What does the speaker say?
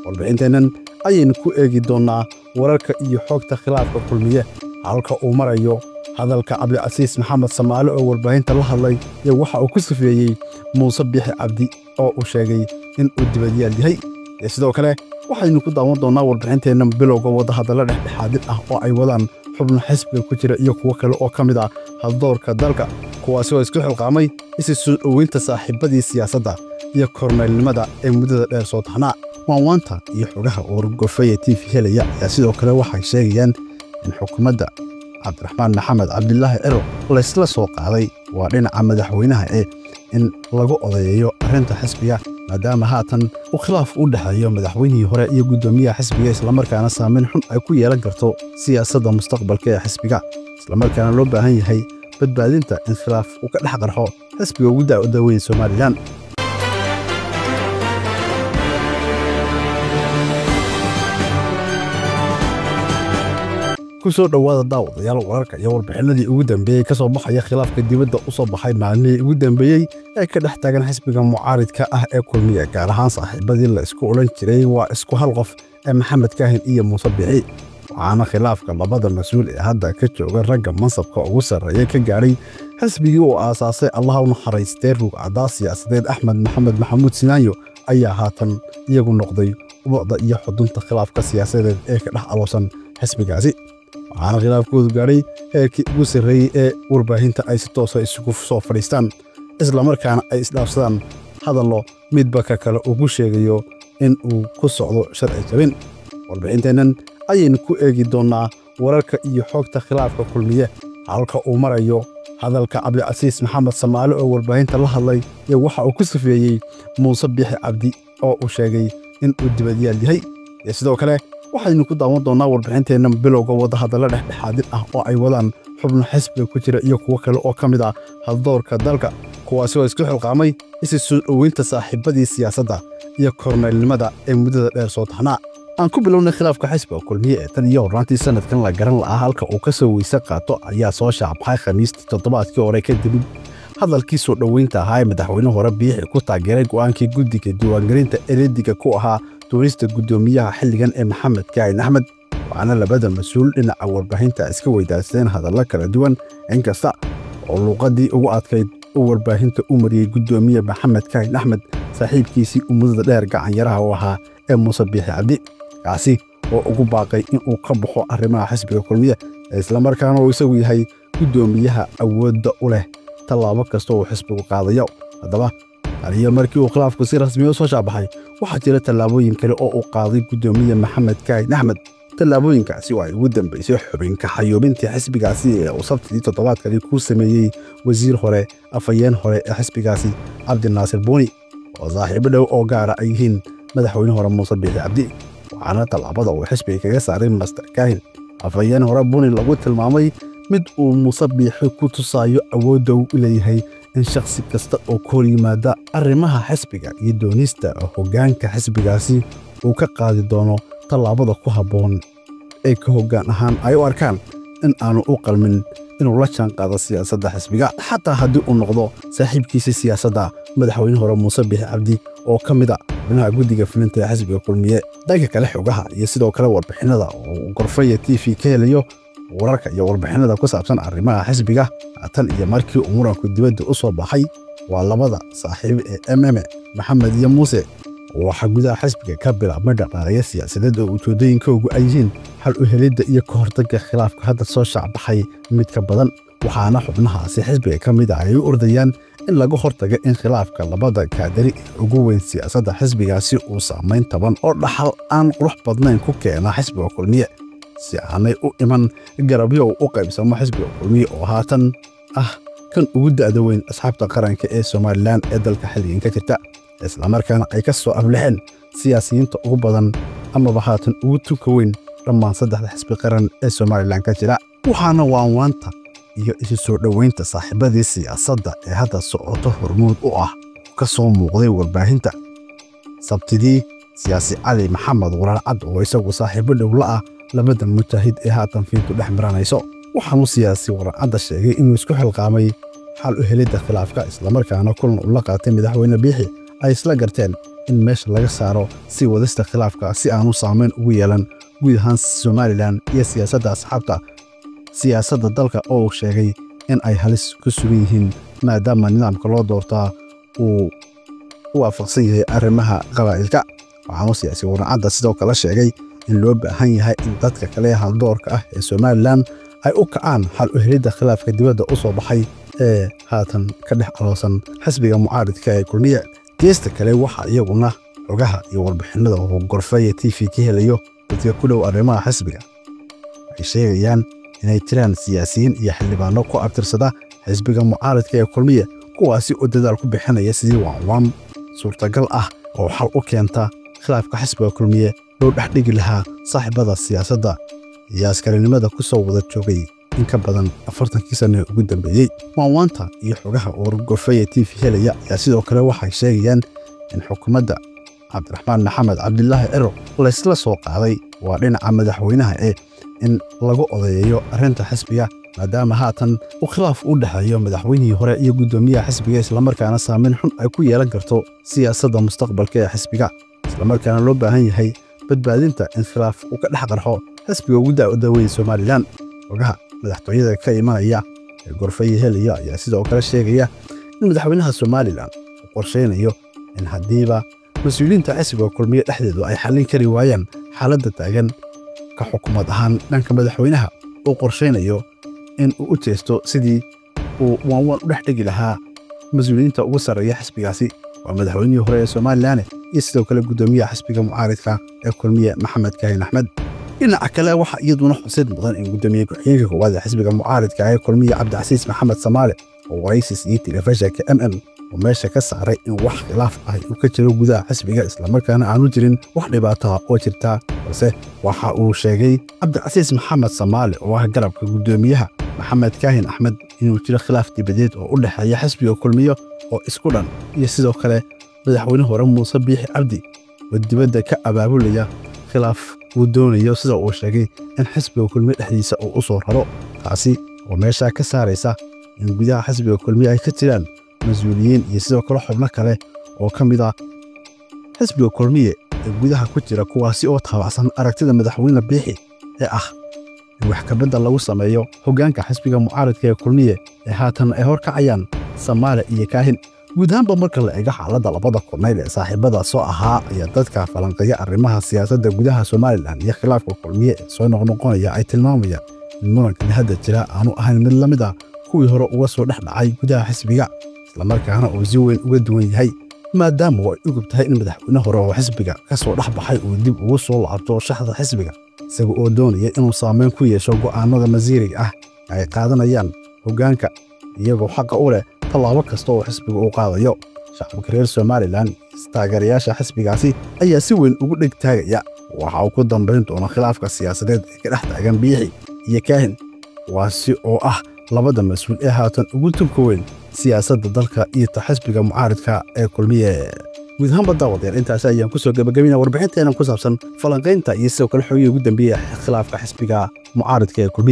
warbixinteennan ayaynu ku eegi doonnaa wararka iyo xogta khilaafka kulmiye halka uu marayo hadalka Cabdicasiis Maxamed Samaale oo warbaahinta la hadlay iyo waxa uu ku sifeeyay Muuse Biixi Cabdi oo uu sheegay in uu dibadyaal yahay sidoo kale waxaynu ku daawan doonnaa warbixinteennan bilowga wada hadalla dhexdhexaadin ah oo ay wadaan xubno xisbiga ku jira iyo kuwo kale oo ka mid ah haldoorka dalka kuwaasi oo isku xilqaamay isu soo dhoweynta saaxiibadii siyaasadda iyo korneelnimada ee muddada dheer soo taxnaa waanwaanta iyo xogaha wargorfaya TV helaya ayaa sidoo kale waxay sheegayaan in xukuumadda Cabdiraxmaan Maxamed Cabdilaahi Ciro laysla soo qaaday waa dhinaca madaxweynaha in lagu odayeeyo arrinta xisbiga maadaama haatan uu khilaaf u dhaxeeyo madaxweynihii hore iyo guddoomiyaha xisbiga islamarkaana saameyn xun ay ku yeelan karto siyaasadda mustaqbalka ee xisbiga islamarkaana loo baahan yahay badbaadinta in khilaaf uu ka dhex qarxo xisbiga ugu da'da weyn Soomaaliland kusoo dhawaada daawadayaal wararka iyo warbixinadii ugu dambeeyay ka soo baxaya khilaafka dibadda u soo baxay maalmihii ugu dambeeyay ee ka dhex taagan xisbiga mucaaridka ah ee kulmiye gaar ahaan saaxiibadii la isku oran jiray waa isku hal qof ee Maxamed Kaahin iyo Muuse Biixi waxaana khilaafka labada mas'uul ee hadda ka jooga ragga mansabka ugu sarreeya ka gaaray xisbigii uu aasaasay Allah u naxariistay ruucada siyaasadeed Axmed Maxamed Maxamuud Sinaayo ayaa haatan iyagu noqday wada iyo xudunta khilaafka siyaasadeed ee ka dhex aloosan xisbigaasi waxaana khilaafkoodu gaaray heerkii ugu sarreeyay ee warbaahinta ay si toos ah isugu soo fadhiistaan islamarkaana ay isdhaafsadaan hadallo midba ka kale ugu sheegayo in uu ku socdo sharci jabin warbixinteennan ayaynu ku eegi doonnaa wararka iyo xogta khilaafka kulmiye halka uu marayo hadalka Cabdicasiis Maxamed Samaale oo warbaahinta la hadlay iyo waxa uu ku sifeeyay Muuse Biixi Cabdi oo uu sheegay in uu dibadyaal yahay sidoo kale waxaynu ku daawan doonnaa warbixinteennan bilowga wada hadalla dhexdhexaadin ah oo ay wadaan xubno xisbiga ku jira iyo kuwo kale oo ka mid ah haldoorka dalka kuwaasi oo isku xilqaamay isu soo dhoweynta saaxiibadii siyaasadda iyo korneelnimada ee muddada dheer soo taxnaa aan ku bilownay khilaafka xisbiga kulmiye ee tan iyo horaantii sanadkan la garan la'aa halka uu ka soo weyse qaato ayaa soo shaacbaxay khamiistii toddobaadkii hore kadib hadalkii soo dhoweynta ahaa ee madaxweyne hore Biixi ku taageeray go'aankii guddiga diiwaangelinta ereediga ku ahaa tuurista guddoomiyaha xilligan ee Maxamed Kaahin Axmed waxaana labada mas'uul dhinaca warbaahinta iska weydaarsadeen hadallo kala duwan inkasta oo luuqadii ugu adkayd uu warbaahinta u mariyay guddoomiye Maxamed Kaahin Axmed saaxiibkiisii muddada dheer gacan yaraha u ahaa ee Muuse Biixi Cabdi kaasi oo ugu baaqay in uu ka baxo arrimaha xisbiga kulmiye islamarkaana uu isagu yahay guddoomiyaha awoodda u leh tallaabo kasta oo xisbigu qaadayo haddaba haliyo markii uu khilaafku si rasmi ah soo shaabaxay waxaa jira tallaabooyin kale oo uu qaaday guddoomiye Maxamed Kaahin Axmed tallaabooyinkaasi waa ugu dambeysay xubinka xayuubintii xisbigaasi ee uu sabtidii toddobaadkii ku sameeyay wasiir hore afayeen hore ee xisbigaasi Cabdinaasir Buuni oo saaxiibo dhow oo gaara ay yihiin madaxweyne hore Muuse Biixi Cabdi waxaana tallaabada uu xisbiga kaga saaray Master Kaahin afayeen hore Buuni lagu tilmaamay mid uu Muuse Biixi ku tusayo awoodda uu leeyahay in shakhsi kasta oo kor yimaada arrimaha xisbiga iyo doonista hoggaanka xisbigaasi uu ka qaadi doono tallaabada ku habboon ee ka hoggaan ahaan ay u arkaan in aanu u qalmin inuu la jaanqaado siyaasadda xisbiga xataa haddii uu noqdo saaxiibkiisa siyaasadda madaxweyne hore Muuse Biixi Cabdi oo ka mid ah xubnaha guddiga fulinta ee xisbiga kulmiye dhanka kale xogaha iyo sidoo kale warbixinada oo gorfaya TV ka helayo wararka iyo warbixinada ku saabsan arrimaha xisbiga tan iyo markii uu muranku dibadda u soo baxay waa labada saaxiib ee Maxamed iyo Muuse waxa gudaha xisbiga ka bilaabmay dhaqaale siyaasadeed oo ujeedooyinkoodu ay yihiin xal u helidda iyo ka hortagga khilaafka hadda soo shaacbaxay mid ka badan waxaana xubnahaasi xisbiga ka mid ah ay u ordayaan in laga hortago in khilaafka labada kaadari ugu weyn siyaasadda xisbigaasi uu saameyn taban oo dhaxal aan qurux badnayn ku keena xisbiga kulmiye si aanay u iman garabyo u qaybsamo xisbiga kulmiye oo haatan ah kan ugu da'da weyn asxaabta qaranka ee Soomaaliland ee dalka xilligan ka jirta islamarkaana ay ka soo aflixeen siyaasiyiinta ugu badan amaba haatan ugu tunka weyn dhammaan saddexda xisbi qaran ee Soomaaliland ka jira waxaana waanwaanta iyo isu soo dhoweynta saaxiibadii siyaasadda ee hadda socoto hormuud u ah ka soo muuqday warbaahinta sabtidii siyaasi Cali Maxamed Warar Cad oo isagu saaxiibo dhow la ah labada mujahid ee haatan fiintu dhex maranayso waxaanu siyaasi Warar Cad sheegay inuu isku xilqaamay xal u helidda khilaafka islamarkaana kulan u la qaatay madaxweyne Biixi ay isla garteen in meesha laga saaro si wadista khilaafka si aanu saameyn ugu yeelan guud ahaan Somaliland iyo siyaasadda asxaabta siyaasadda dalka oo sheegay in ay halis ku sugan yihiin maadaama nidaamka loo doortaa uu waafaqsan yahay arrimaha qabaa'ilka waxaanu siyaasi warcadda sidoo kale sheegay in loo baahan yahay in dadka kale haldoorka ah ee Somaliland ay u kacaan hal u helidda khilaafka dibadda u soo baxay ee haatan ka dhex aloosan xisbiga mucaaridka ee kulmiye geesta kale waxa iyaguna xogaha iyo warbixinada oo gorfaya TV ka helayo dadka ku dhow arrimaha xisbiga ay sheegayaan inay tiraan siyaasiyiin iyo xildhibaano ku abtirsada xisbiga mucaaridka ee kulmiye kuwaasi oo dadaal ku bixinaya sidii waan suurtagal ah oo xal u keenta khilaafka xisbiga kulmiye loo dhexdhigi lahaa saaxiibada siyaasadda iyo askarinimada ku soo wada joogay in ka badan 40 sano ugu dambeeyay maanta iyo xogaha oo gorfaya TV helaya ayaa sidoo kale waxay sheegayaan in xukuumadda Cabdiraxmaan Maxamed Cabdullaahi Ciro la isla soo qaaday waa dhinaca madaxweynaha in lagu odayeeyo arrinta xisbiga maadaama haatan uu khilaaf u dhaxeeyo madaxweynihii hore iyo gudoomiyaha xisbiga isla markaana saameyn xun ay ku yeelan karto siyaasadda mustaqbalka ee xisbiga isla markaana loo baahan yahay badbaadinta in khilaaf uu ka dhex qarxo xisbiga ugu daawadaway Somaliland xogaha madaxtooyada ka imanaya ee gorfaya helaya ayaa sidoo kale sheegaya in madaxweynaha Somaliland uu qorsheynayo in hadiiba mas'uuliyiinta xisbiga kulmiye dhexdeedu ay xalin kari waayaan xaaladda taagan ka xukuumad ahaan dhanka madaxweynaha uu qorsheynayo in uu u jeesto sidii uu waan u dhexdhigi lahaa mas'uuliyiinta ugu sarreeya xisbigaasi waa madaxweynihii hore ee Somaliland iyo sidoo kale gudoomiyaha xisbiga mucaaridka ee kulmiye Maxamed Kaahin Axmed dhinaca kale waxa iyaduna xusid mudan in gudoomiye ku-xigeenka koowaad ee xisbiga mucaaridka ee kulmiye Cabdicasiis Maxamed Samaale oo waraysi siiyay telefishinka MM oo meesha ka saaray in wax khilaaf ah uu ka jiro gudaha xisbiga isla markaana aanu jirin wax dhibaato ah oo jirta balse waxa uu sheegay Cabdicasiis Maxamed Samaale oo ah garabka gudoomiyaha Maxamed Kaahin Axmed inuu jiro khilaaf dibadeed oo u dhaxeeya xisbiga kulmiye oo isku dhan iyo sidoo kale madaxweyne hore Muuse Biixi Cabdi oo dibadda ka abaabulaya khilaaf uu doonayo sida uu sheegay in xisbiga kulmiye dhexdiisa uu u soo raro taasi oo meesha ka saaraysa in gudaha xisbiga kulmiye ay ka jiraan mas'uuliyiin iyo sidoo kale xubno kale oo ka mid ah xisbiga kulmiye ee gudaha ku jira kuwaasi oo taabacsan aragtida madaxweyne Biixi ee ah in wax ka bedel lagu sameeyo hoggaanka xisbiga mucaaridka ee kulmiye ee haatan ay horkacayaan Samaale iyo Kaahin guud ahaanba marka la eego xaaladda labada korneyl ee saaxiibada soo ahaa ayaa dadka falanqeeya arrimaha siyaasadda gudaha Somaliland iyo khilaafka kulmiye soo noqnoqonaya ay tilmaamayaan in murankan hadda jira aanu ahayn mid la mid ah kuwii hore uga soo dhex dhacay gudaha xisbiga isla markaana uu si weyn uga duwan yahay maadaama ay ugu tahay in madaxweyne hore oo xisbiga ka soo dhex baxay uu dib ugu soo laabto shaxda xisbiga isaga oo doonaya inuu saameyn ku yeesho go'aanada masiiriga ah ay qaadanayaan hoggaanka iyagoo xaq u leh tallaabo kasta oo xisbiga uu qaadayo shacabka reer Somaliland taageerayaasha xisbigaasi ayaa si weyn ugu dhig taagaya waxa uu ku dambeyn doona khilaafka siyaasadeed ee ka dhex taagan Biixi iyo Kaahin waasi oo ah labada mas'uul ee haatan ugu tunka weyn siyaasadda dalka iyo xisbiga mucaaridka ee kulmiye guud ahaan daawadeer intaas ayaan ku soo gabagabeynaa warbixinteena ku saabsan falanqaynta iyo sidoo kale xogii ugu dambeeyay khilaafka xisbiga mucaaridka ee kulmiye